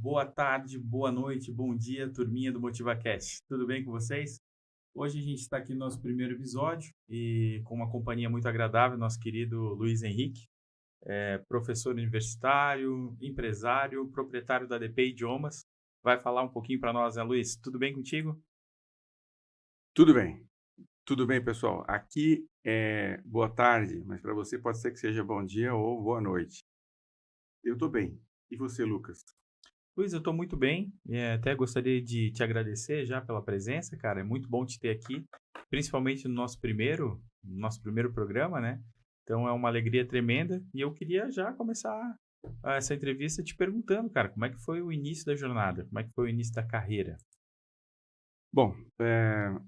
Boa tarde, boa noite, bom dia, turminha do MotivaCast. Tudo bem com vocês? Hoje a gente está aqui no nosso primeiro episódio e com uma companhia muito agradável, nosso querido Luiz Henrique, professor universitário, empresário, proprietário da DP Idiomas. Vai falar um pouquinho para nós, né, Luiz? Tudo bem contigo? Tudo bem, tudo bem, pessoal. Aqui é boa tarde, mas para você pode ser que seja bom dia ou boa noite. Eu estou bem. E você, Lucas? Luiz, eu estou muito bem. Até gostaria de te agradecer já pela presença, cara. É muito bom te ter aqui, principalmente no nosso primeiro programa, né? Então é uma alegria tremenda e eu queria já começar essa entrevista te perguntando, cara, como é que foi o início da jornada? Como é que foi o início da carreira? Bom,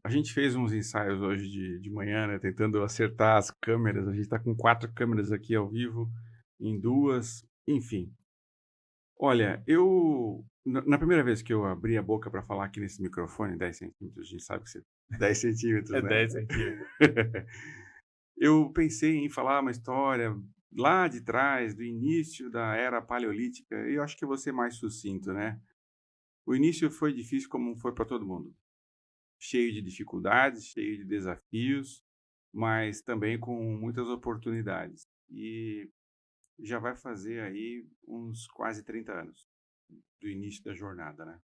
a gente fez uns ensaios hoje de manhã, né, tentando acertar as câmeras. A gente está com 4 câmeras aqui ao vivo, em 2, enfim. Olha, na primeira vez que eu abri a boca para falar aqui nesse microfone, 10 centímetros, a gente sabe que 10 centímetros, É né? 10 centímetros. Eu pensei em falar uma história lá de trás, do início da era paleolítica, e eu acho que eu vou ser mais sucinto, né. O início foi difícil como foi para todo mundo, cheio de dificuldades, cheio de desafios, mas também com muitas oportunidades. E já vai fazer aí uns quase 30 anos do início da jornada, né.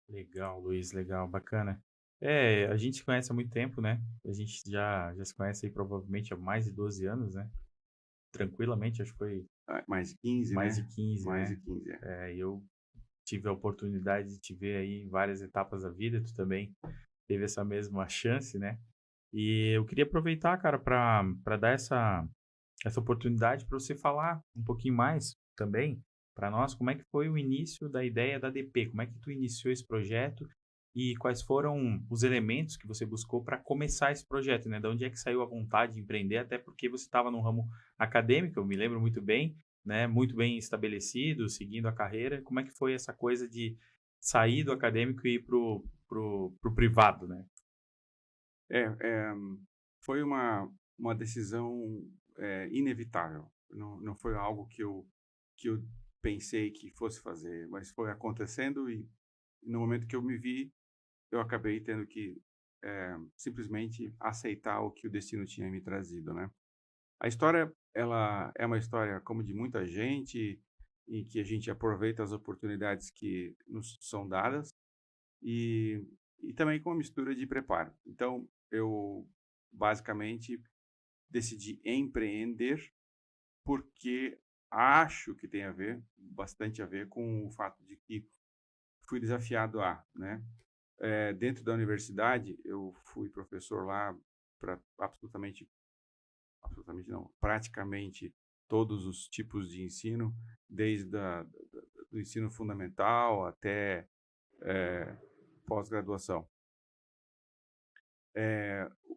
Legal, Luiz, legal, bacana. A gente se conhece há muito tempo, né? A gente já se conhece aí provavelmente há mais de 12 anos, né? Tranquilamente, acho que foi Mais de 15, mais de né, 15, mais de né? 15, é. Eu tive a oportunidade de te ver aí em várias etapas da vida, tu também teve essa mesma chance, né? E eu queria aproveitar, cara, para dar essa oportunidade para você falar um pouquinho mais também para nós, como é que foi o início da ideia da DP, como é que tu iniciou esse projeto e quais foram os elementos que você buscou para começar esse projeto, né? De onde é que saiu a vontade de empreender, até porque você estava num ramo acadêmico, eu me lembro muito bem, né? Muito bem estabelecido, seguindo a carreira. Como é que foi essa coisa de sair do acadêmico e ir pro privado, né? É, foi uma decisão, inevitável. Não foi algo que eu pensei que fosse fazer, mas foi acontecendo e no momento que eu me vi, eu acabei tendo que, simplesmente aceitar o que o destino tinha me trazido, né. A história, ela é uma história como de muita gente, em que a gente aproveita as oportunidades que nos são dadas e também com uma mistura de preparo. Então, eu basicamente decidi empreender, porque acho que tem a ver, bastante a ver com o fato de que fui desafiado né, dentro da universidade, eu fui professor lá para absolutamente não, praticamente todos os tipos de ensino, desde do ensino fundamental até pós-graduação.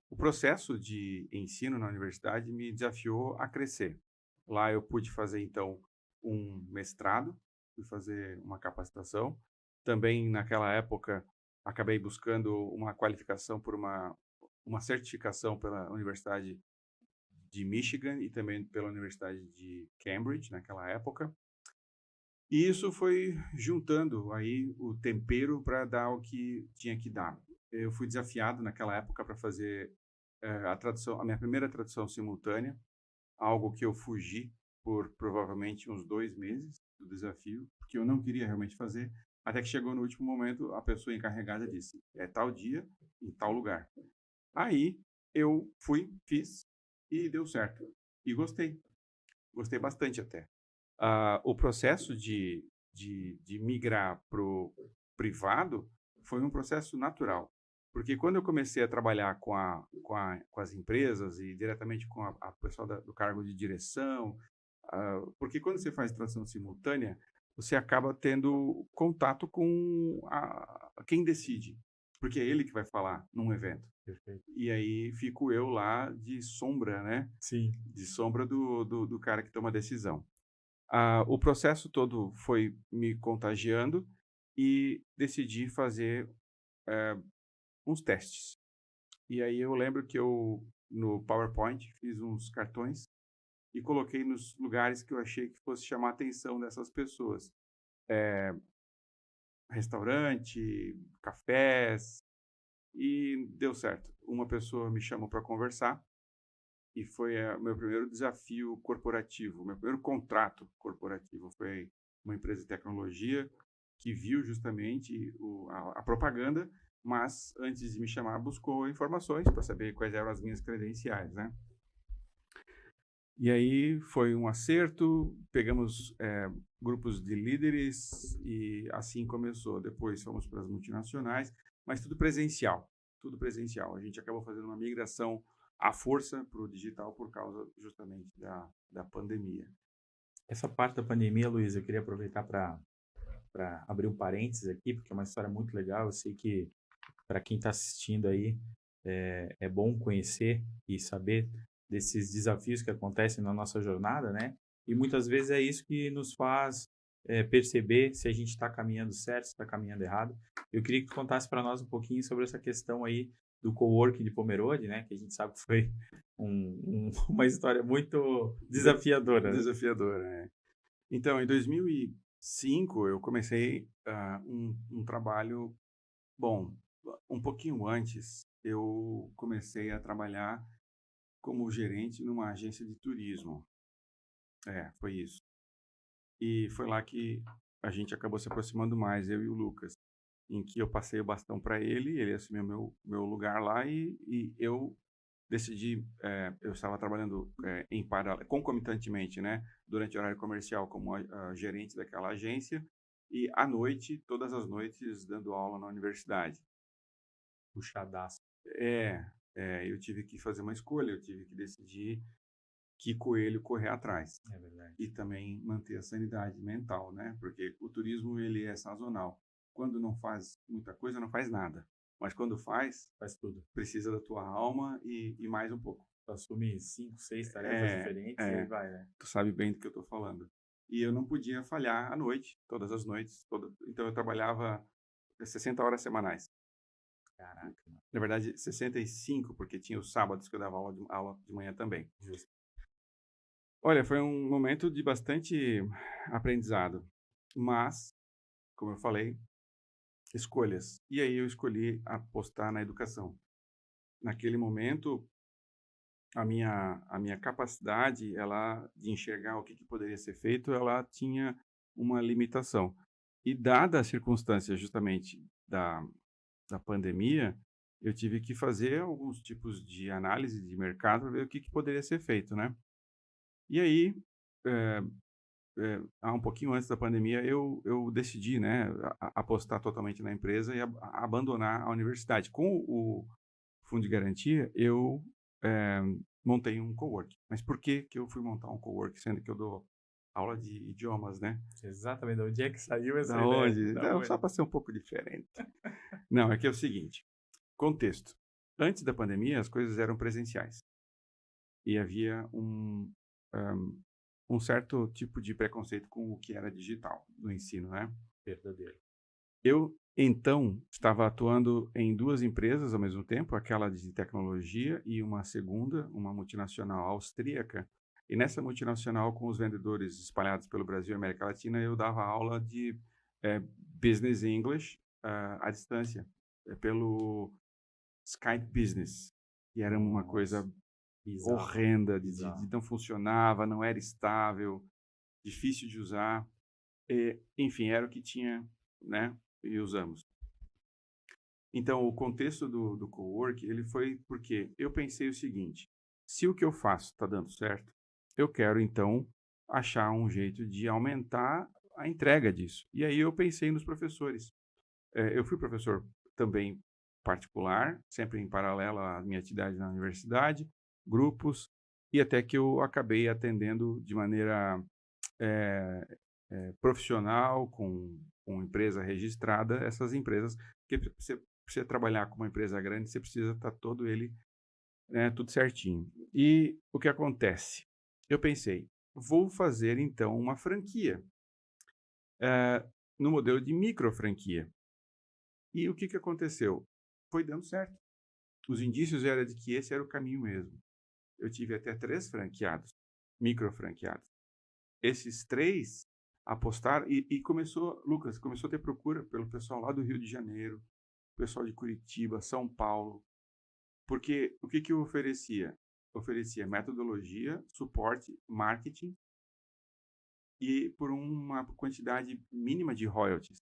O processo de ensino na universidade me desafiou a crescer. Lá eu pude fazer, então, um mestrado, fui fazer uma capacitação. Também, naquela época, acabei buscando uma qualificação por uma certificação pela Universidade de Michigan e também pela Universidade de Cambridge, naquela época. E isso foi juntando aí o tempero para dar o que tinha que dar. Eu fui desafiado naquela época para fazer a minha primeira tradução simultânea, algo que eu fugi por provavelmente uns 2 meses do desafio, porque eu não queria realmente fazer, até que chegou no último momento, a pessoa encarregada disse: é tal dia, em tal lugar. Aí eu fui, fiz e deu certo. E gostei, gostei bastante até. O processo de migrar para o privado foi um processo natural, porque quando eu comecei a trabalhar com as empresas e diretamente com a pessoal do cargo de direção, porque quando você faz tradução simultânea, você acaba tendo contato com quem decide, porque é ele que vai falar num evento. Perfeito. E aí fico eu lá de sombra, né? Sim. De sombra do cara que toma a decisão. O processo todo foi me contagiando e decidi fazer uns testes. E aí eu lembro que eu, no PowerPoint, fiz uns cartões e coloquei nos lugares que eu achei que fosse chamar a atenção dessas pessoas. restaurante, cafés, e deu certo. Uma pessoa me chamou para conversar e foi meu primeiro desafio corporativo, meu primeiro contrato corporativo. Foi uma empresa de tecnologia que viu justamente a propaganda, mas antes de me chamar, buscou informações para saber quais eram as minhas credenciais, né? E aí foi um acerto, pegamos grupos de líderes e assim começou. Depois fomos para as multinacionais, mas tudo presencial, tudo presencial. A gente acabou fazendo uma migração à força para o digital por causa justamente da pandemia. Essa parte da pandemia, Luiz, eu queria aproveitar para abrir um parênteses aqui, porque é uma história muito legal. Eu sei que para quem está assistindo aí, é bom conhecer e saber desses desafios que acontecem na nossa jornada, né? E muitas vezes é isso que nos faz perceber se a gente está caminhando certo, se está caminhando errado. Eu queria que tu contasse para nós um pouquinho sobre essa questão aí do coworking de Pomerode, né? Que a gente sabe que foi uma história muito desafiadora, né? Desafiadora, né? Então, em 2005, eu comecei um trabalho. Bom, um pouquinho antes, eu comecei a trabalhar como gerente numa agência de turismo. Foi isso. E foi lá que a gente acabou se aproximando mais, eu e o Lucas, em que eu passei o bastão para ele, ele assumiu meu lugar lá e eu decidi, eu estava trabalhando em paralelo, concomitantemente, né, durante o horário comercial como gerente daquela agência e à noite, todas as noites, dando aula na universidade. Puxadaço. Eu tive que fazer uma escolha, eu tive que decidir que coelho correr atrás. É verdade. E também manter a sanidade mental, né? Porque o turismo, ele é sazonal. Quando não faz muita coisa, não faz nada. Mas quando faz tudo. precisa da tua alma e mais um pouco. Tu assume 5, 6 tarefas diferentes e aí vai, né? Tu sabe bem do que eu estou falando. E eu não podia falhar à noite, todas as noites. Então eu trabalhava 60 horas semanais. Caraca, mano. Na verdade, 65, porque tinha os sábados que eu dava aula de manhã também. Justo. Olha, foi um momento de bastante aprendizado, mas, como eu falei, escolhas. E aí eu escolhi apostar na educação. Naquele momento, a minha capacidade, ela de enxergar o que poderia ser feito, ela tinha uma limitação. E dada a circunstância justamente da pandemia, eu tive que fazer alguns tipos de análise de mercado para ver o que poderia ser feito, né? E aí, eh, há um pouquinho antes da pandemia, eu decidi, né, apostar totalmente na empresa e abandonar a universidade. Com o fundo de garantia, eu montei um coworking. Mas por que eu fui montar um coworking, sendo que eu dou aula de idiomas, né? Exatamente. De onde é que saiu essa Da ideia? onde? Não, só para ser um pouco diferente. Não, é que é o seguinte, contexto. Antes da pandemia, as coisas eram presenciais. E havia um certo tipo de preconceito com o que era digital no ensino, né? Verdadeiro. Eu, então, estava atuando em duas empresas ao mesmo tempo, aquela de tecnologia e uma segunda, uma multinacional austríaca. E nessa multinacional, com os vendedores espalhados pelo Brasil e América Latina, eu dava aula de Business English à distância, pelo Skype Business, que era uma coisa bizarro, horrenda, bizarro. de não funcionava, não era estável, difícil de usar. Enfim, era o que tinha, né? E usamos. Então, o contexto do cowork, ele foi porque eu pensei o seguinte: se o que eu faço está dando certo, eu quero então achar um jeito de aumentar a entrega disso. E aí eu pensei nos professores. Eu fui professor também particular, sempre em paralelo à minha atividade na universidade, grupos, e até que eu acabei atendendo de maneira profissional, com empresa registrada, essas empresas, porque você trabalhar com uma empresa grande, você precisa estar todo ele, né, tudo certinho. E o que acontece? Eu pensei, vou fazer então uma franquia, no modelo de micro franquia. E o que aconteceu? Foi dando certo. Os indícios eram de que esse era o caminho mesmo. Eu tive até 3 franqueados, micro franqueados. Esses 3 apostar e começou, Lucas, começou a ter procura pelo pessoal lá do Rio de Janeiro, pessoal de Curitiba, São Paulo, porque o que que eu oferecia? Oferecia metodologia, suporte, marketing e por uma quantidade mínima de royalties.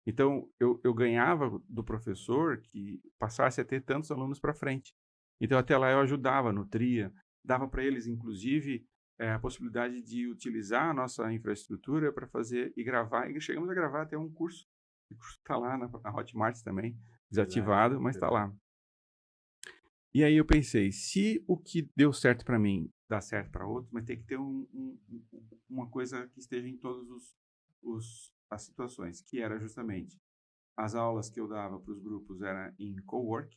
Então, eu ganhava do professor que passasse a ter tantos alunos para frente. Então, até lá eu ajudava, nutria, dava para eles, inclusive, a possibilidade de utilizar a nossa infraestrutura para fazer e gravar. E chegamos a gravar até um curso. O curso está lá na Hotmart também, Verdade, desativado, mas está verdade. lá. E aí eu pensei, se o que deu certo para mim dá certo para outros, mas tem que ter uma coisa que esteja em todos as situações, que era justamente as aulas que eu dava para os grupos era em cowork,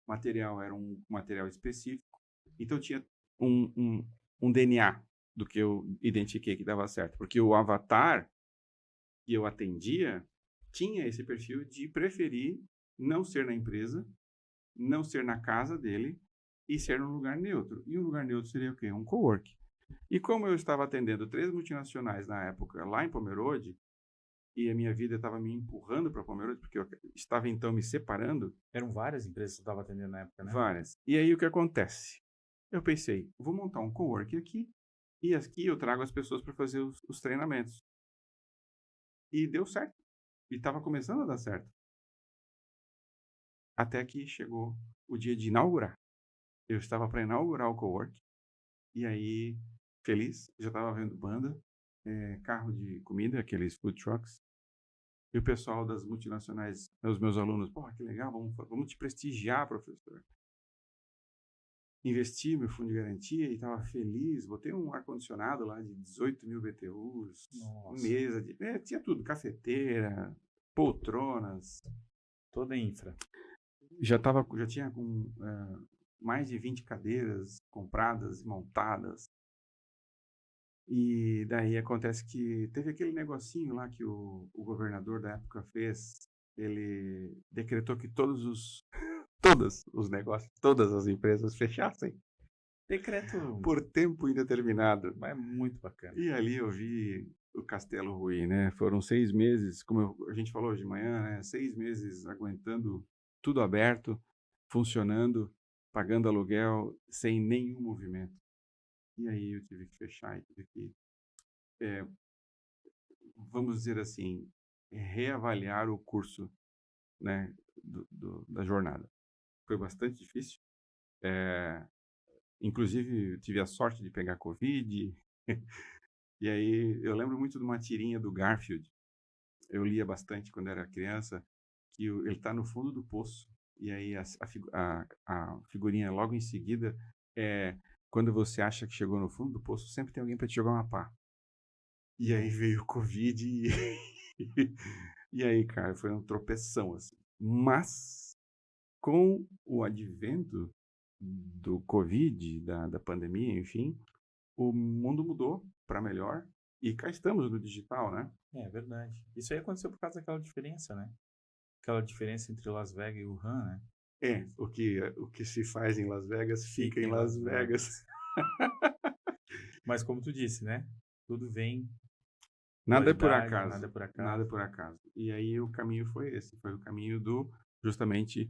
material era um material específico, então tinha um, um, um DNA do que eu identifiquei que dava certo, porque o avatar que eu atendia tinha esse perfil de preferir não ser na empresa, não ser na casa dele e ser num lugar neutro. E um lugar neutro seria o quê? Um cowork. E como eu estava atendendo 3 multinacionais na época lá em Pomerode, e a minha vida estava me empurrando para Pomerode, porque eu estava então me separando, Eram várias empresas que você estava atendendo na época, né? várias. E aí o que acontece? Eu pensei, vou montar um cowork aqui, e aqui eu trago as pessoas para fazer os treinamentos. E deu certo. E estava começando a dar certo. Até que chegou o dia de inaugurar. Eu estava para inaugurar o cowork, e aí, feliz, já estava vendo banda, carro de comida, aqueles food trucks, e o pessoal das multinacionais, os meus alunos, porra, que legal, vamos te prestigiar, professor. Investi meu fundo de garantia e estava feliz, botei um ar-condicionado lá de 18 mil BTUs, Nossa, mesa de... tinha tudo, cafeteira, poltronas. toda infra. Já tinha com mais de 20 cadeiras compradas e montadas. E daí acontece que teve aquele negocinho lá que o governador da época fez. Ele decretou que todos os negócios, todas as empresas fechassem Decreto por tempo indeterminado. é muito bacana. E ali eu vi o castelo ruir, né? Foram 6 meses, como a gente falou hoje de manhã, né? 6 meses aguentando tudo aberto, funcionando, pagando aluguel, sem nenhum movimento. E aí eu tive que fechar e tive que, é, vamos dizer assim, reavaliar o curso, né, da jornada. Foi bastante difícil. Inclusive, eu tive a sorte de pegar Covid. E aí eu lembro muito de uma tirinha do Garfield. Eu lia bastante quando era criança, que ele está no fundo do poço. E aí a figurinha logo em seguida é quando você acha que chegou no fundo do poço, sempre tem alguém para te jogar uma pá. E aí veio o Covid e aí, cara, foi um tropeção, assim. Mas, com o advento do Covid, da pandemia, enfim, o mundo mudou para melhor e cá estamos no digital, né? É verdade. Isso aí aconteceu por causa daquela diferença, né? Aquela diferença entre Las Vegas e Wuhan, né? O que se faz em Las Vegas fica Fica em em Las Las Vegas. Vegas. Mas como tu disse, né? Tudo vem, Nada é por dualidade, nada acaso, é por nada é acaso. por acaso. E aí o caminho foi esse, foi o caminho justamente,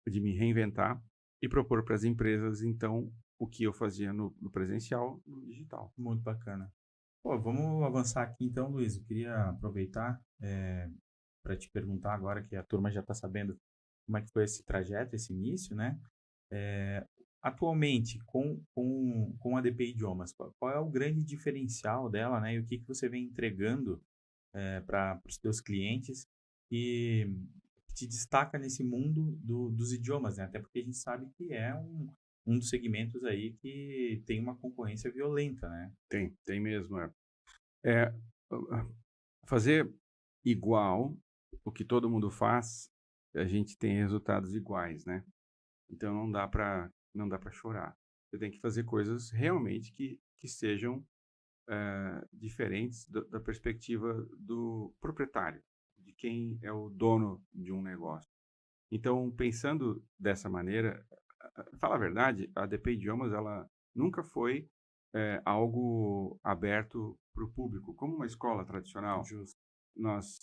de me reinventar e propor para as empresas, então, o que eu fazia no presencial, no digital. Muito bacana. Pô, vamos avançar aqui então, Luiz. Eu queria aproveitar para te perguntar agora que a turma já está sabendo como é que foi esse trajeto, esse início, né? É, atualmente, com a DP Idiomas, qual é o grande diferencial dela, né? E o que você vem entregando para os teus clientes e que te destaca nesse mundo dos idiomas, né? Até porque a gente sabe que é um dos segmentos aí que tem uma concorrência violenta, né? Tem mesmo. É, fazer igual o que todo mundo faz, a gente tem resultados iguais, né? Então não dá para chorar. Você tem que fazer coisas realmente que sejam diferentes da perspectiva do proprietário, de quem é o dono de um negócio. Então, pensando dessa maneira, fala a verdade, a DP Idiomas ela nunca foi algo aberto para o público. Como uma escola tradicional, Justo. nós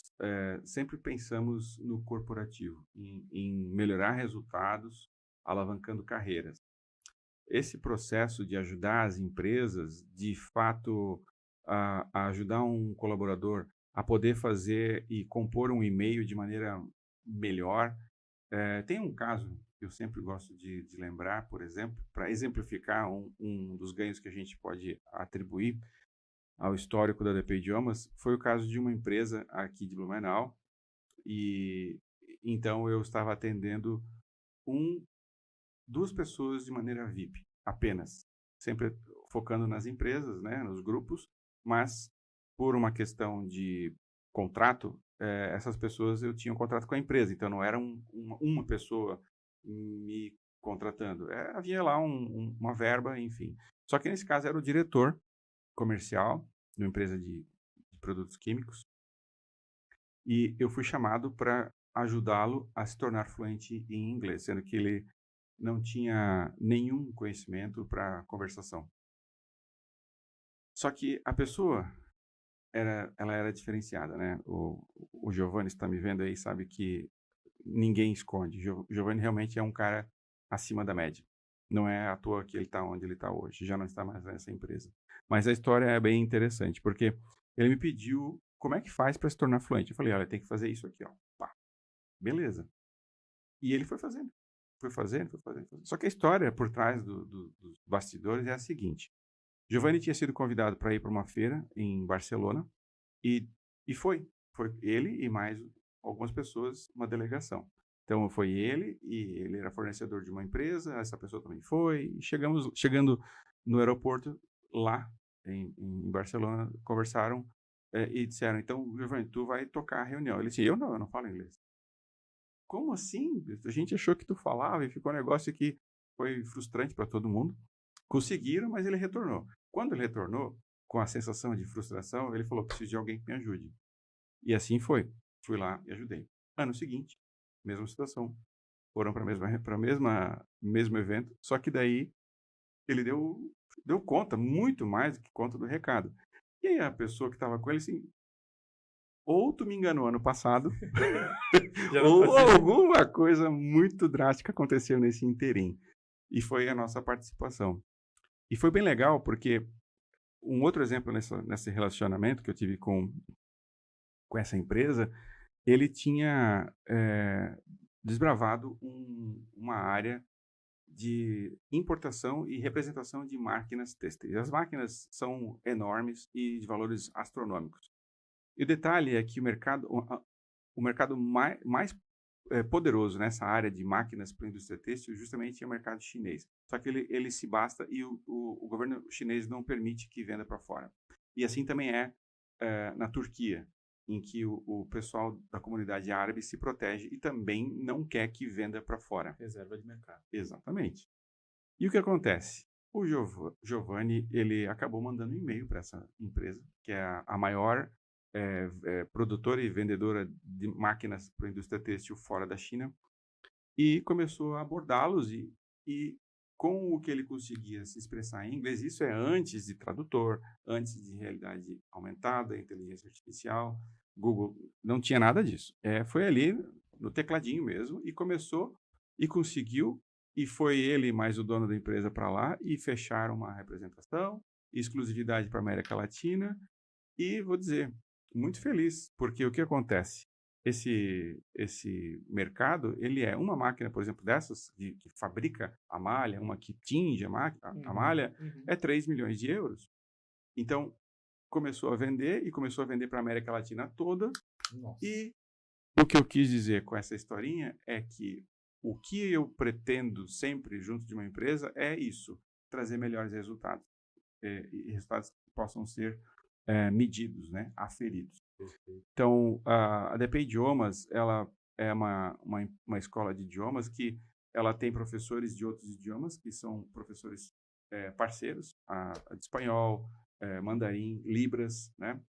sempre pensamos no corporativo, em melhorar resultados, alavancando carreiras. Esse processo de ajudar as empresas, de fato, a ajudar um colaborador a poder fazer e compor um e-mail de maneira melhor. Tem um caso que eu sempre gosto de lembrar, por exemplo, para exemplificar um dos ganhos que a gente pode atribuir ao histórico da DP Idiomas, foi o caso de uma empresa aqui de Blumenau, e então eu estava atendendo um, duas pessoas de maneira VIP, apenas, sempre focando nas empresas, né, nos grupos, mas por uma questão de contrato, essas pessoas eu tinha um contrato com a empresa, então não era uma pessoa me contratando, havia lá uma verba, enfim. Só que nesse caso era o diretor comercial de uma empresa de produtos químicos, e eu fui chamado para ajudá-lo a se tornar fluente em inglês, sendo que ele não tinha nenhum conhecimento para conversação. Só que a pessoa ela era diferenciada, né? O Giovanni está me vendo aí, sabe que ninguém esconde. Giovanni realmente é um cara acima da média. Não é à toa que ele está onde ele está hoje, já não está mais nessa empresa. Mas a história é bem interessante, porque ele me pediu como é que faz para se tornar fluente. Eu falei, olha, tem que fazer isso aqui, ó. Pá. Beleza. E ele foi fazendo, foi fazendo, foi fazendo, foi fazendo. Só que a história por trás dos bastidores é a seguinte. Giovanni tinha sido convidado para ir para uma feira em Barcelona e, e foi. Foi ele e mais algumas pessoas, uma delegação. Então foi ele, e ele era fornecedor de uma empresa, essa pessoa também foi. E chegando no aeroporto, lá em Barcelona, conversaram e disseram, então, Giovanni, tu vai tocar a reunião. Ele disse, eu não falo inglês. Como assim? A gente achou que tu falava e ficou um negócio que foi frustrante para todo mundo. Conseguiram, mas ele retornou. Quando ele retornou, com a sensação de frustração, ele falou, preciso de alguém que me ajude. E assim foi. Fui lá e ajudei. Ano seguinte, mesma situação. Foram para mesmo evento, só que daí ele deu conta, muito mais do que conta do recado. E aí a pessoa que estava com ele, assim, ou tu me enganou ano passado, Já não ou fazia. alguma coisa muito drástica aconteceu nesse interim. E foi a nossa participação. E foi bem legal, porque um outro exemplo nesse relacionamento que eu tive com essa empresa, ele tinha desbravado uma área de importação e representação de máquinas têxteis. As máquinas são enormes e de valores astronômicos. E o detalhe é que o mercado mais poderoso nessa área de máquinas para a indústria têxtil justamente é o mercado chinês. Só que ele se basta e o governo chinês não permite que venda para fora. E assim também na Turquia, em que o pessoal da comunidade árabe se protege e também não quer que venda para fora. Reserva de mercado. Exatamente. E o que acontece? O Giovanni, ele acabou mandando um e-mail para essa empresa, que é a maior produtora e vendedora de máquinas para a indústria têxtil fora da China, e começou a abordá-los e com o que ele conseguia se expressar em inglês, isso é antes de tradutor, antes de realidade aumentada, inteligência artificial, Google, não tinha nada disso. Foi ali no tecladinho mesmo e começou e conseguiu, e foi ele mais o dono da empresa para lá e fecharam uma representação, exclusividade para a América Latina, e vou dizer, muito feliz, porque o que acontece? Esse mercado, ele é uma máquina, por exemplo, dessas que fabrica a malha, uma que tinge a malha, é 3 milhões de euros. Então, começou a vender e começou a vender para a América Latina toda. Nossa. E o que eu quis dizer com essa historinha é que o que eu pretendo sempre junto de uma empresa é isso, trazer melhores resultados. E resultados que possam ser medidos, né, aferidos. Então, a DP Idiomas, ela é uma escola de idiomas que ela tem professores de outros idiomas, que são professores parceiros, a de espanhol, mandarim, libras, né?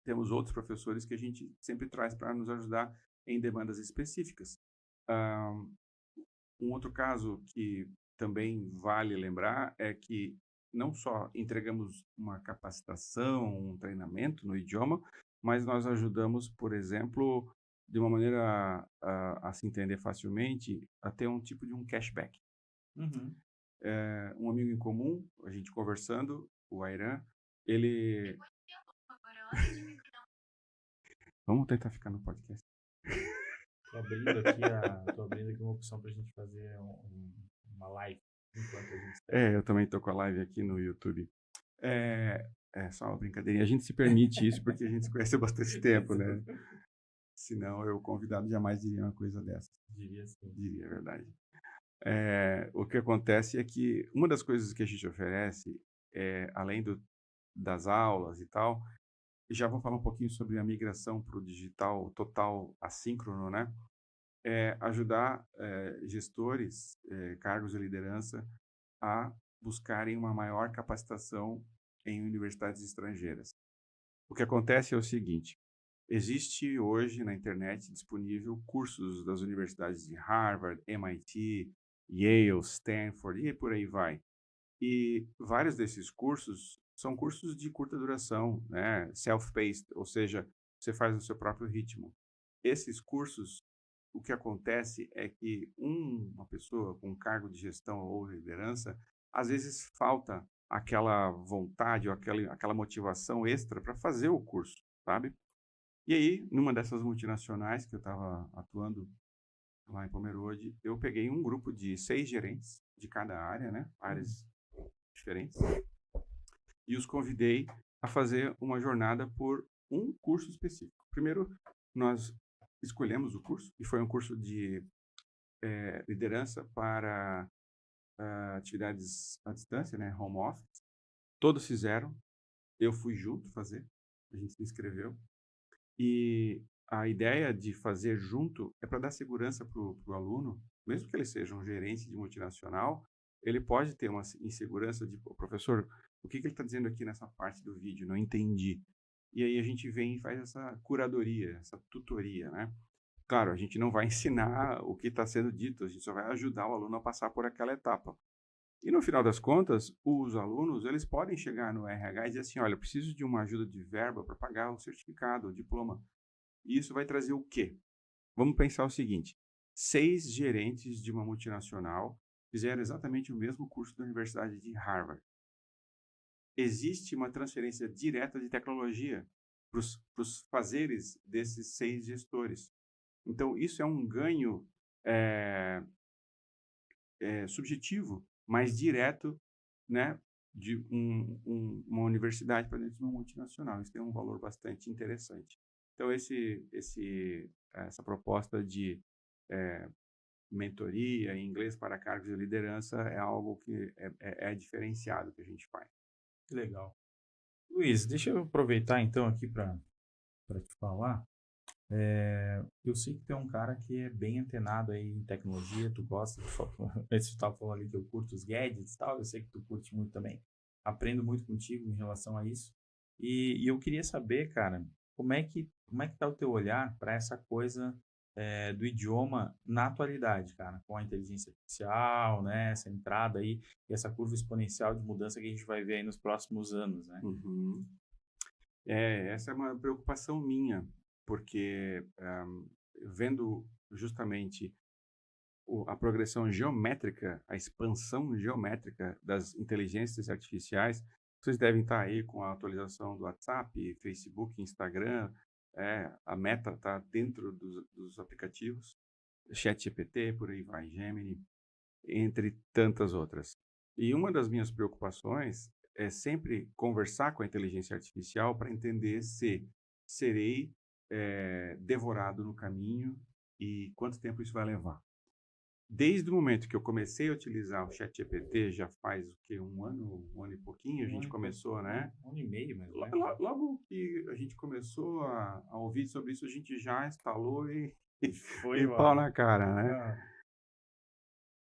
Temos outros professores que a gente sempre traz para nos ajudar em demandas específicas. Um outro caso que também vale lembrar é que não só entregamos uma capacitação, um treinamento no idioma, mas nós ajudamos, por exemplo, de uma maneira a se entender facilmente, a ter um tipo de um cashback. Uhum. Um amigo em comum, a gente conversando, o Airan, ele... Vamos tentar ficar no podcast. Tô abrindo aqui uma opção pra gente fazer uma live enquanto a gente está. Eu também tô com a live aqui no YouTube. É só uma brincadeirinha. A gente se permite isso porque a gente se conhece há bastante tempo, né? Senão eu, convidado, jamais diria uma coisa dessa. Diria sim. Diria a verdade. O que acontece é que uma das coisas que a gente oferece, além das aulas e tal, já vou falar um pouquinho sobre a migração para o digital total assíncrono, né? Ajudar gestores, cargos de liderança, a buscarem uma maior capacitação em universidades estrangeiras. O que acontece é o seguinte: existe hoje na internet disponível cursos das universidades de Harvard, MIT, Yale, Stanford e por aí vai. E vários desses cursos são cursos de curta duração, né? Self-paced, ou seja, você faz no seu próprio ritmo. Esses cursos, o que acontece é que uma pessoa com cargo de gestão ou liderança, às vezes falta aquela vontade ou aquela motivação extra para fazer o curso, sabe? E aí, numa dessas multinacionais que eu estava atuando lá em Pomerode, eu peguei um grupo de 6 gerentes de cada área, né? Áreas diferentes, e os convidei a fazer uma jornada por um curso específico. Primeiro, nós escolhemos o curso, e foi um curso de liderança para atividades à distância, né? Home office. Todos fizeram, eu fui junto fazer, a gente se inscreveu. E a ideia de fazer junto é para dar segurança para o aluno, mesmo que ele seja um gerente de multinacional, ele pode ter uma insegurança de: professor, o que ele está dizendo aqui nessa parte do vídeo? Não entendi. E aí a gente vem e faz essa curadoria, essa tutoria, né? Claro, a gente não vai ensinar o que está sendo dito, a gente só vai ajudar o aluno a passar por aquela etapa. E no final das contas, os alunos, eles podem chegar no RH e dizer assim: olha, eu preciso de uma ajuda de verba para pagar o certificado, o diploma. E isso vai trazer o quê? Vamos pensar o seguinte: 6 gerentes de uma multinacional fizeram exatamente o mesmo curso da Universidade de Harvard. Existe uma transferência direta de tecnologia para os fazeres desses 6 gestores. Então, isso é um ganho subjetivo, mas direto, né, de uma universidade para dentro de uma multinacional. Isso tem um valor bastante interessante. Então, essa proposta de mentoria em inglês para cargos de liderança é algo que é diferenciado que a gente faz. Que legal. Luiz, deixa eu aproveitar então aqui para te falar. Eu sei que tu é um cara que é bem antenado aí em tecnologia, tu gosta de antes tu estava falando ali que eu curto os gadgets e tal, eu sei que tu curte muito também. Aprendo muito contigo em relação a isso. E eu queria saber, cara, como é que tá o teu olhar para essa coisa do idioma na atualidade, cara, com a inteligência artificial, né, essa entrada aí e essa curva exponencial de mudança que a gente vai ver aí nos próximos anos, né? Uhum. Essa é uma preocupação minha, porque vendo justamente a progressão geométrica, a expansão geométrica das inteligências artificiais, vocês devem estar aí com a atualização do WhatsApp, Facebook, Instagram, a Meta está dentro dos aplicativos, ChatGPT, por aí vai, Gemini, entre tantas outras. E uma das minhas preocupações é sempre conversar com a inteligência artificial para entender se serei devorado no caminho e quanto tempo isso vai levar. Desde o momento que eu comecei a utilizar o ChatGPT, já faz o quê? Um ano e pouquinho, a gente começou, né? Um ano e meio, mas Logo que a gente começou a ouvir sobre isso, a gente já instalou e foi pau na cara, né?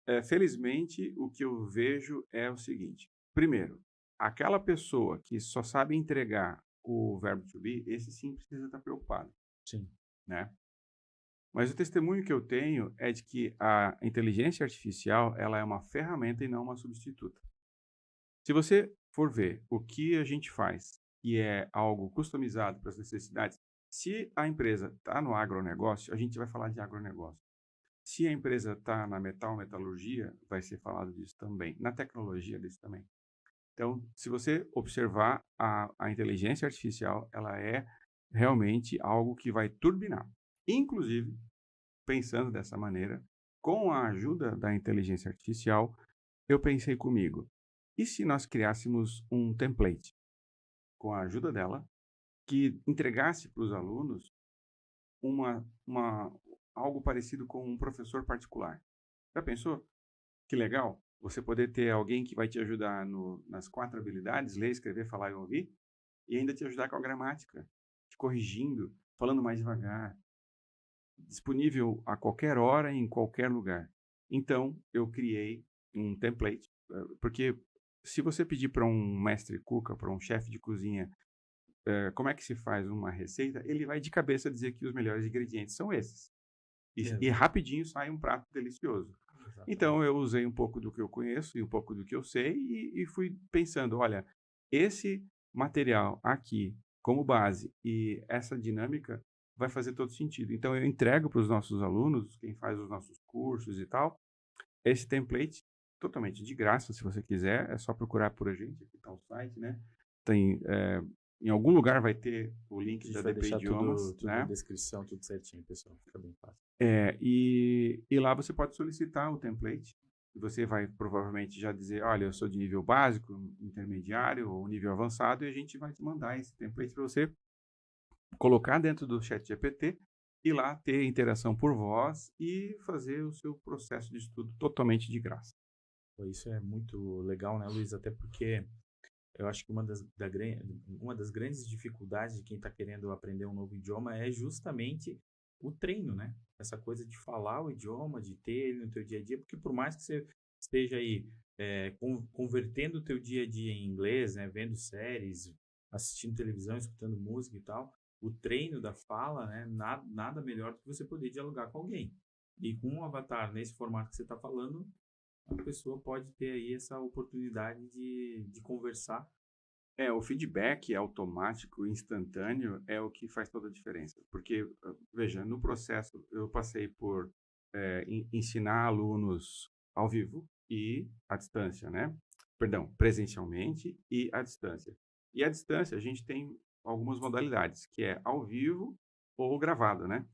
Ah, Felizmente, o que eu vejo é o seguinte: primeiro, aquela pessoa que só sabe entregar o verbo to be, esse sim precisa estar preocupado, sim. né? Mas o testemunho que eu tenho é de que a inteligência artificial, ela é uma ferramenta e não uma substituta. Se você for ver o que a gente faz, que é algo customizado para as necessidades, se a empresa está no agronegócio, a gente vai falar de agronegócio. Se a empresa está na metalurgia, vai ser falado disso também. Na tecnologia, disso também. Então, se você observar a inteligência artificial, ela é realmente algo que vai turbinar. Inclusive, pensando dessa maneira, com a ajuda da inteligência artificial, eu pensei comigo, e se nós criássemos um template com a ajuda dela, que entregasse para os alunos uma, uma, algo parecido com um professor particular? Já pensou? Que legal você poder ter alguém que vai te ajudar nas 4 habilidades, ler, escrever, falar e ouvir, e ainda te ajudar com a gramática, te corrigindo, falando mais devagar, disponível a qualquer hora e em qualquer lugar. Então, eu criei um template, porque se você pedir para um mestre cuca, para um chefe de cozinha, como é que se faz uma receita, ele vai de cabeça dizer que os melhores ingredientes são esses. E Exato, rapidinho sai um prato delicioso. exatamente. Então, eu usei um pouco do que eu conheço e um pouco do que eu sei e fui pensando, olha, esse material aqui como base e essa dinâmica vai fazer todo sentido. Então, eu entrego para os nossos alunos, quem faz os nossos cursos e tal, esse template totalmente de graça, se você quiser, é só procurar por a gente, aqui está o site, né? Tem, em algum lugar vai ter o A link gente da vai DP deixar Idiomas, tudo na né? descrição, tudo certinho, pessoal. Fica bem fácil. E lá você pode solicitar o template. E você vai provavelmente já dizer, olha, eu sou de nível básico, intermediário ou nível avançado, e a gente vai te mandar esse template para você colocar dentro do chat GPT e lá ter interação por voz e fazer o seu processo de estudo totalmente de graça. Pô, isso é muito legal, né, Luiz? Até porque eu acho que uma das grandes dificuldades de quem está querendo aprender um novo idioma é justamente o treino, né? Essa coisa de falar o idioma, de ter ele no teu dia a dia, porque por mais que você esteja aí convertendo o teu dia a dia em inglês, né? Vendo séries, assistindo televisão, escutando música e tal, o treino da fala, né? Nada melhor do que você poder dialogar com alguém. E com um avatar nesse formato que você está falando, a pessoa pode ter aí essa oportunidade de conversar. O feedback automático, instantâneo, é o que faz toda a diferença. Porque, veja, no processo eu passei por ensinar alunos ao vivo e à distância, né? Perdão, presencialmente e à distância. E à distância a gente tem algumas modalidades, que é ao vivo ou gravado, né?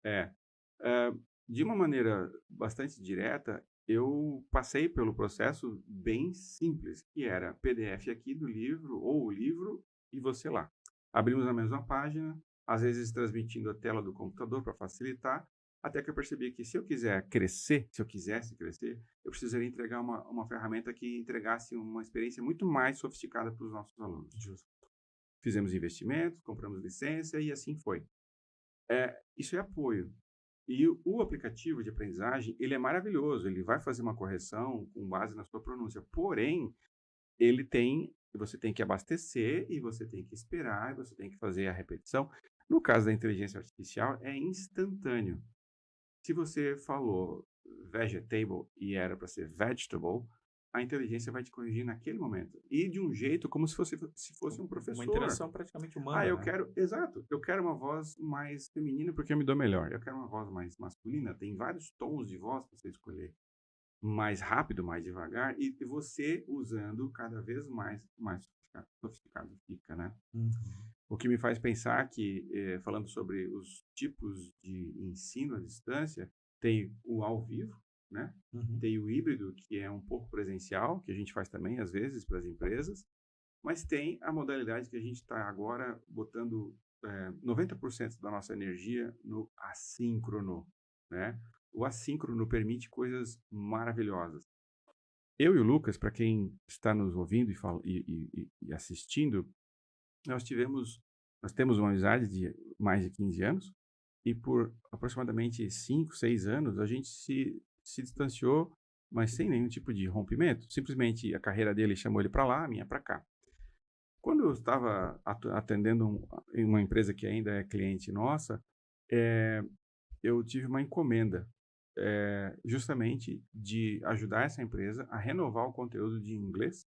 É. Eh, de uma maneira bastante direta, eu passei pelo processo bem simples, que era PDF aqui do livro, ou o livro, e você lá. Abrimos a mesma página, às vezes transmitindo a tela do computador para facilitar, até que eu percebi que se eu quiser crescer, se eu quisesse crescer, eu precisaria entregar uma ferramenta que entregasse uma experiência muito mais sofisticada para os nossos alunos. Justo. Fizemos investimentos, compramos licença e assim foi. Isso é apoio. E o aplicativo de aprendizagem, ele é maravilhoso, ele vai fazer uma correção com base na sua pronúncia, porém, você tem que abastecer e você tem que esperar, e você tem que fazer a repetição. No caso da inteligência artificial, é instantâneo. Se você falou vegetable e era para ser vegetable, a inteligência vai te corrigir naquele momento. E de um jeito como se fosse um Uma professor. interação praticamente humana, né? Exato, eu quero uma voz mais feminina porque eu me dou melhor. Eu quero uma voz mais masculina, tem vários tons de voz para você escolher. Mais rápido, mais devagar, e você usando cada vez mais sofisticado fica, né? Uhum. O que me faz pensar que, falando sobre os tipos de ensino à distância, tem o ao vivo, né? Uhum. Tem o híbrido, que é um pouco presencial, que a gente faz também, às vezes, para as empresas, mas tem a modalidade que a gente está agora botando 90% da nossa energia no assíncrono, né? O assíncrono permite coisas maravilhosas. Eu e o Lucas, para quem está nos ouvindo e assistindo, nós temos uma amizade de mais de 15 anos e por aproximadamente 5, 6 anos a gente se distanciou, mas sem nenhum tipo de rompimento. Simplesmente a carreira dele chamou ele para lá, a minha para cá. Quando eu estava atendendo em uma empresa que ainda é cliente nossa, eu tive uma encomenda, justamente de ajudar essa empresa a renovar o conteúdo de inglês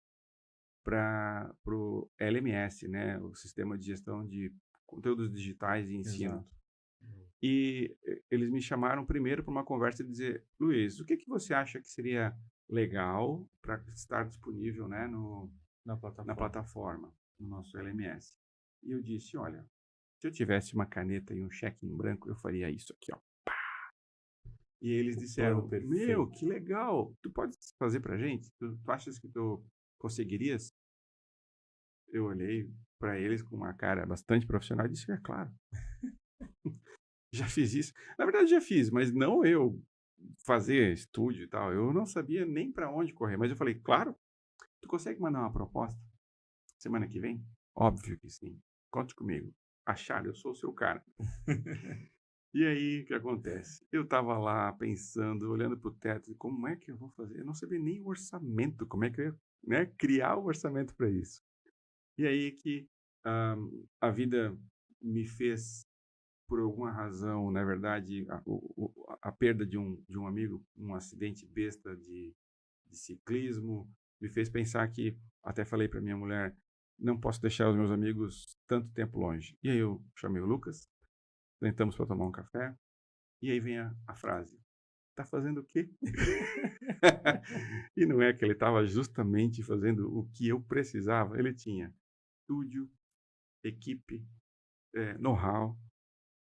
para o LMS, né? O Sistema de Gestão de Conteúdos Digitais e Ensino. Exato. E eles me chamaram primeiro para uma conversa e dizer, Luiz, o que que você acha que seria legal para estar disponível, né, Na na plataforma. plataforma, no nosso LMS? E eu disse, olha, se eu tivesse uma caneta e um cheque em branco, eu faria isso aqui, ó. E eles O disseram, plano perfeito. meu, que legal, tu pode fazer pra gente? Tu achas que tu conseguirias? Eu olhei para eles com uma cara bastante profissional e disse, é claro, já fiz isso. Na verdade, já fiz, mas não eu fazer estúdio e tal. Eu não sabia nem para onde correr, mas eu falei, claro, tu consegue mandar uma proposta semana que vem? Óbvio que sim. Conte comigo. Achar, eu sou o seu cara. E aí, o que acontece? Eu estava lá pensando, olhando para o teto, como é que eu vou fazer? Eu não sabia nem o orçamento, como é que eu ia, né, criar o orçamento para isso. E aí que a vida me fez, por alguma razão, na verdade, a perda de um amigo, um acidente besta de ciclismo, me fez pensar que, até falei para minha mulher, não posso deixar os meus amigos tanto tempo longe. E aí eu chamei o Lucas, sentamos para tomar um café, e aí vem a frase, tá fazendo o quê? E não é que ele estava justamente fazendo o que eu precisava, ele tinha estúdio, equipe, know-how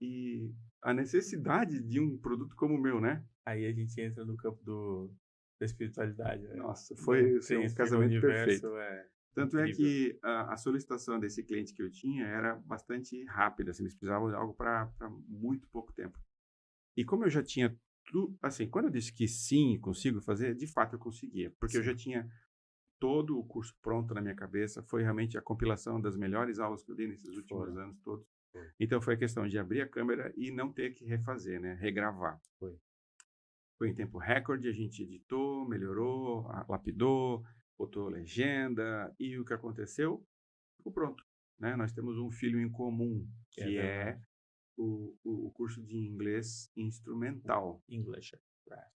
e a necessidade de um produto como o meu, né? Aí a gente entra no campo da espiritualidade, né? Nossa, foi assim, Tem um esse casamento universo, perfeito. é Tanto é incrível. que a solicitação desse cliente que eu tinha era bastante rápida, assim, eles precisavam de algo para muito pouco tempo. E como eu já tinha tudo, assim, quando eu disse que sim, consigo fazer, de fato eu conseguia, porque eu já Sim. tinha todo o curso pronto na minha cabeça, foi realmente a compilação das melhores aulas que eu dei nesses últimos Foram. anos todos. Foi. Então foi a questão de abrir a câmera e não ter que refazer, né, regravar. Foi. Foi em tempo recorde, a gente editou, melhorou, lapidou, botou legenda e o que aconteceu? Ficou pronto, né? Nós temos um filho em comum, É que é verdade. o curso de inglês instrumental. English Express.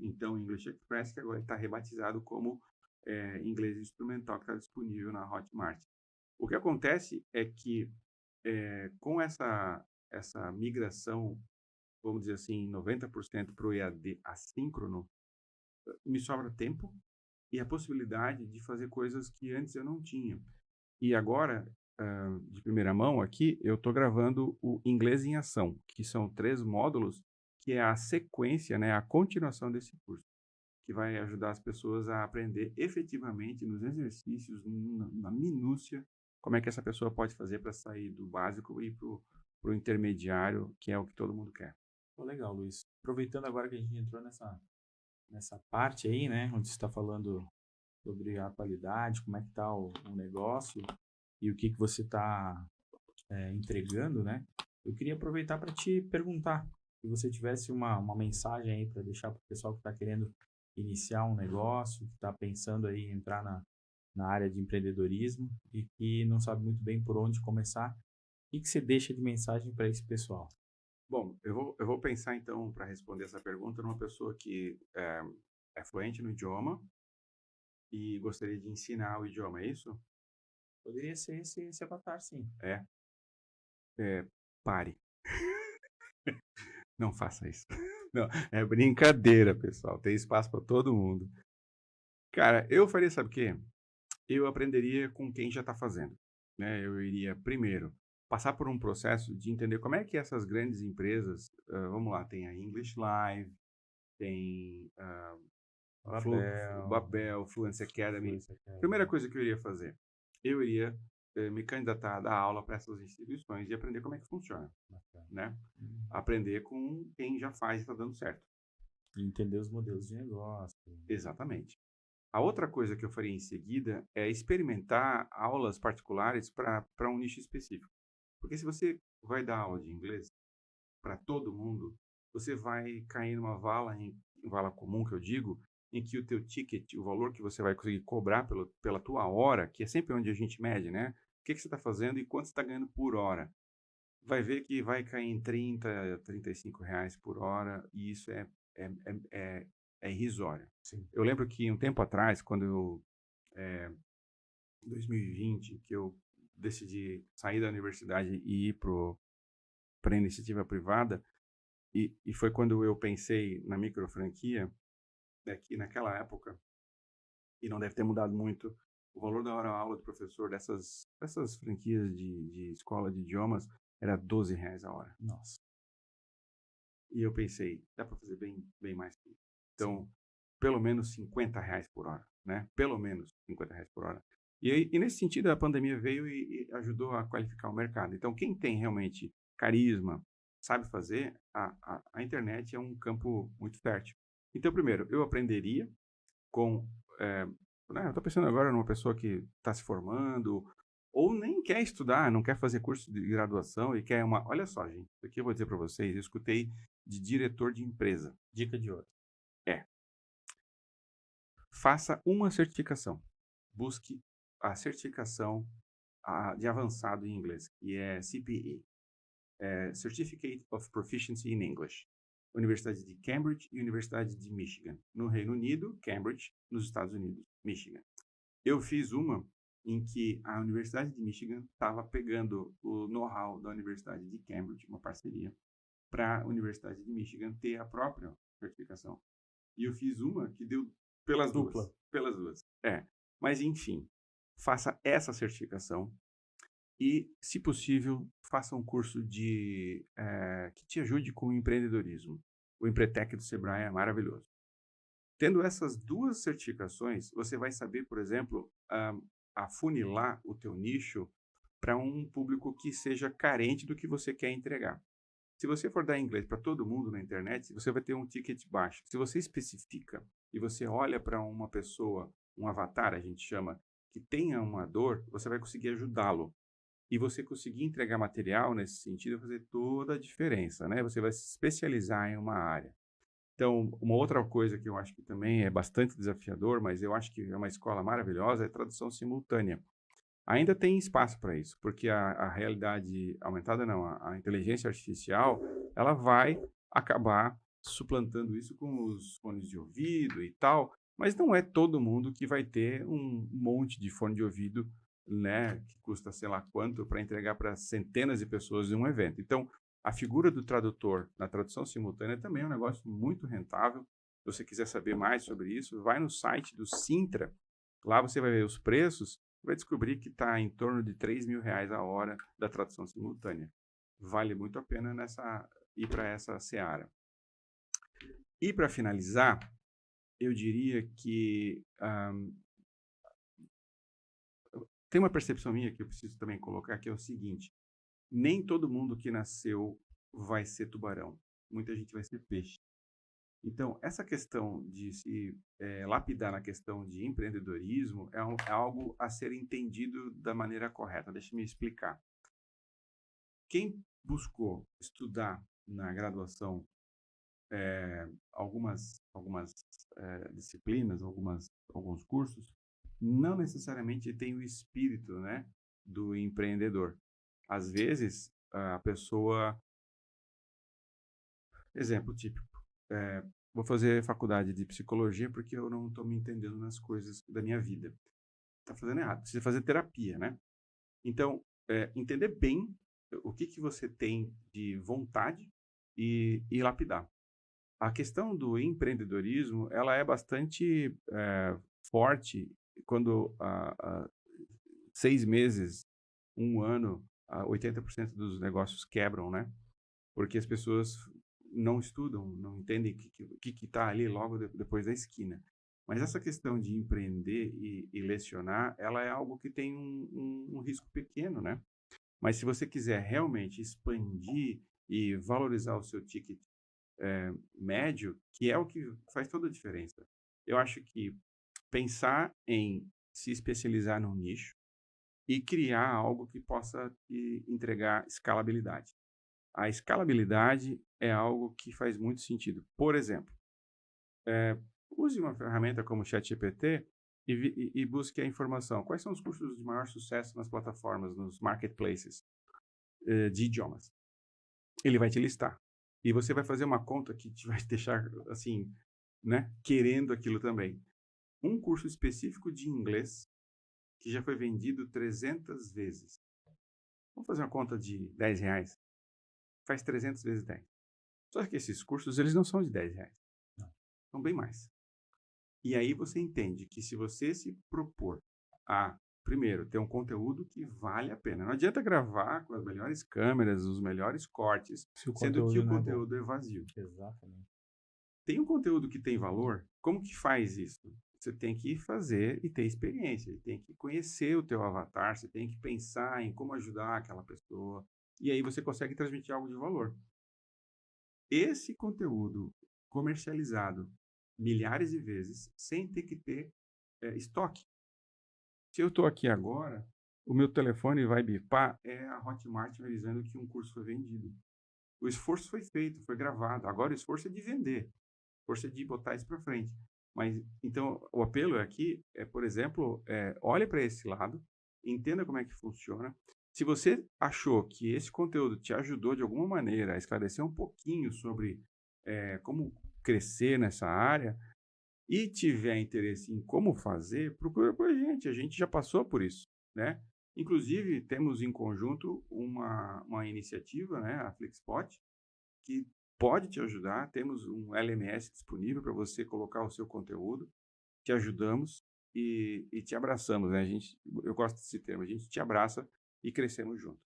Então, English Express, que agora está rebatizado como inglês instrumental, que está disponível na Hotmart. O que acontece é que, com essa migração, vamos dizer assim, 90% para o EAD assíncrono, me sobra tempo e a possibilidade de fazer coisas que antes eu não tinha. E agora, de primeira mão aqui, eu estou gravando o Inglês em Ação, que são 3 módulos, que é a sequência, né, a continuação desse curso, que vai ajudar as pessoas a aprender efetivamente nos exercícios, na minúcia, como é que essa pessoa pode fazer para sair do básico e para o intermediário, que é o que todo mundo quer. Pô, legal, Luiz. Aproveitando agora que a gente entrou nessa parte aí, né, onde você está falando sobre a qualidade, como é que está o negócio e o que você está entregando, né? Eu queria aproveitar para te perguntar se você tivesse uma mensagem aí para deixar para o pessoal que está querendo iniciar um negócio, que está pensando aí em entrar na área de empreendedorismo e que não sabe muito bem por onde começar. O que você deixa de mensagem para esse pessoal? Bom, eu vou pensar então, para responder essa pergunta, numa pessoa que é fluente no idioma e gostaria de ensinar o idioma, é isso? Poderia ser esse avatar, sim. É. Pare. Não faça isso. Não, é brincadeira, pessoal. Tem espaço para todo mundo. Cara, eu faria, sabe o quê? Eu aprenderia com quem já está fazendo, né? Eu iria primeiro passar por um processo de entender como é que essas grandes empresas, vamos lá, tem a English Live, tem Babel, Babel, Fluency Academy. Fluência Primeira Academy. coisa que eu iria fazer, eu iria me candidatar a dar aula para essas instituições e aprender como é que funciona, Bacana. né? Aprender com quem já faz e está dando certo. E entender os modelos de negócio. Exatamente. A outra coisa que eu faria em seguida é experimentar aulas particulares para um nicho específico. Porque se você vai dar aula de inglês para todo mundo, você vai cair numa vala comum que eu digo, em que o teu ticket, o valor que você vai conseguir cobrar pela tua hora, que é sempre onde a gente mede, né? O que você está fazendo e quanto você está ganhando por hora. Vai ver que vai cair em 30, 35 reais por hora, e isso é, é irrisório. Sim. Eu lembro que um tempo atrás, quando eu 2020, que eu decidi sair da universidade e ir para a iniciativa privada, e foi quando eu pensei na micro franquia, que naquela época, e não deve ter mudado muito, o valor da hora-aula do professor dessas franquias de escola de idiomas era R$ 12 a hora. Nossa, E eu pensei, dá para fazer bem mais que isso. sim. Então, pelo menos R$ 50 por hora, né? Pelo menos R$ 50 por hora. E nesse sentido, a pandemia veio e ajudou a qualificar o mercado. Então, quem tem realmente carisma, sabe fazer, a internet é um campo muito fértil. Então, primeiro, eu aprenderia com. Né, eu estou pensando agora numa pessoa que está se formando, ou nem quer estudar, não quer fazer curso de graduação e quer uma. Olha só, gente, isso aqui eu vou dizer para vocês, eu escutei de diretor de empresa. Dica de ouro. É, faça uma certificação. Busque a certificação de avançado em inglês, que é CPE, Certificate of Proficiency in English. Universidade de Cambridge e Universidade de Michigan. No Reino Unido, Cambridge, nos Estados Unidos, Michigan. Eu fiz uma em que a Universidade de Michigan estava pegando o know-how da Universidade de Cambridge, uma parceria, para a Universidade de Michigan ter a própria certificação. E eu fiz uma que deu pelas Dupla. duas. Pelas duas. Mas, enfim, faça essa certificação e, se possível, faça um curso que te ajude com o empreendedorismo. O Empretec do Sebrae é maravilhoso. Tendo essas duas certificações, você vai saber, por exemplo, afunilar o teu nicho para um público que seja carente do que você quer entregar. Se você for dar inglês para todo mundo na internet, você vai ter um ticket baixo. Se você especifica e você olha para uma pessoa, um avatar, a gente chama, que tenha uma dor, você vai conseguir ajudá-lo. E você conseguir entregar material nesse sentido vai fazer toda a diferença, né? Você vai se especializar em uma área. Então, uma outra coisa que eu acho que também é bastante desafiador, mas eu acho que é uma escola maravilhosa, é tradução simultânea. Ainda tem espaço para isso, porque a realidade aumentada, não, a inteligência artificial, ela vai acabar suplantando isso com os fones de ouvido e tal, mas não é todo mundo que vai ter um monte de fone de ouvido, né, que custa sei lá quanto para entregar para centenas de pessoas em um evento. Então, a figura do tradutor na tradução simultânea também é um negócio muito rentável. Se você quiser saber mais sobre isso, vai no site do Sintra. Lá você vai ver os preços, vai descobrir que está em torno de R$ 3.000 a hora da tradução simultânea. Vale muito a pena ir para essa seara. E para finalizar, eu diria que tem uma percepção minha que eu preciso também colocar, que é o seguinte: nem todo mundo que nasceu vai ser tubarão. Muita gente vai ser peixe. Então, essa questão de se lapidar na questão de empreendedorismo é algo a ser entendido da maneira correta. Deixa eu me explicar. Quem buscou estudar na graduação algumas disciplinas, alguns cursos, não necessariamente tem o espírito, né, do empreendedor. Às vezes, a pessoa... Exemplo típico. Vou fazer faculdade de psicologia porque eu não estou me entendendo nas coisas da minha vida. Está fazendo errado. Precisa fazer terapia, né? Então, entender bem o que você tem de vontade e lapidar. A questão do empreendedorismo, ela é bastante forte quando 6 meses, 1 ano, 80% dos negócios quebram, né? Porque as pessoas não estudam, não entendem o que está ali logo depois da esquina. Mas essa questão de empreender e lecionar, ela é algo que tem um risco pequeno, né? Mas se você quiser realmente expandir e valorizar o seu ticket médio, que é o que faz toda a diferença. Eu acho que pensar em se especializar num nicho e criar algo que possa te entregar escalabilidade. A escalabilidade é algo que faz muito sentido. Por exemplo, use uma ferramenta como o ChatGPT e busque a informação. Quais são os cursos de maior sucesso nas plataformas, nos marketplaces de idiomas? Ele vai te listar. E você vai fazer uma conta que te vai deixar, assim, né, querendo aquilo também. Um curso específico de inglês que já foi vendido 300 vezes. Vamos fazer uma conta de R$ 10. Faz 300 vezes 10. Só que esses cursos, eles não são de R$ 10. São bem mais. E aí você entende que se você se propor a, primeiro, ter um conteúdo que vale a pena. Não adianta gravar com as melhores câmeras, os melhores cortes, Se o sendo que conteúdo o não é bom. conteúdo é vazio. Exatamente. Tem um conteúdo que tem valor, como que faz isso? Você tem que fazer e ter experiência, tem que conhecer o teu avatar, você tem que pensar em como ajudar aquela pessoa, e aí você consegue transmitir algo de valor. Esse conteúdo comercializado milhares de vezes, sem ter que ter estoque. Se eu estou aqui agora, o meu telefone vai bipar, é a Hotmart me avisando que um curso foi vendido. O esforço foi feito, foi gravado. Agora o esforço é de vender, o esforço é de botar isso para frente. Mas, então, o apelo aqui é, por exemplo, olhe para esse lado, entenda como é que funciona. Se você achou que esse conteúdo te ajudou de alguma maneira a esclarecer um pouquinho sobre como crescer nessa área e tiver interesse em como fazer, procura por a gente já passou por isso, né? Inclusive, temos em conjunto uma iniciativa, né, a Flexpot, que pode te ajudar. Temos um LMS disponível para você colocar o seu conteúdo, te ajudamos e te abraçamos, né? Eu gosto desse termo, a gente te abraça e crescemos junto.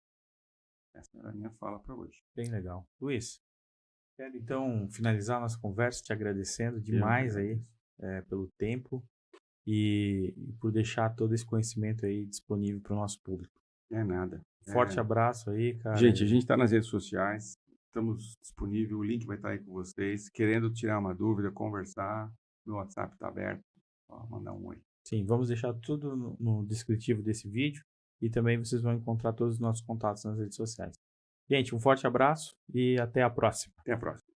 Essa era a minha fala para hoje. Bem legal. Luiz, quero então finalizar nossa conversa te agradecendo Eu demais que aí agradeço. pelo tempo e por deixar todo esse conhecimento aí disponível para o nosso público. É nada. Forte abraço aí, cara. Gente, a gente está nas redes sociais, estamos disponíveis, o link vai estar aí com vocês. Querendo tirar uma dúvida, conversar, meu WhatsApp está aberto, só mandar um oi. Sim, vamos deixar tudo no descritivo desse vídeo e também vocês vão encontrar todos os nossos contatos nas redes sociais. Gente, um forte abraço e até a próxima. Até a próxima.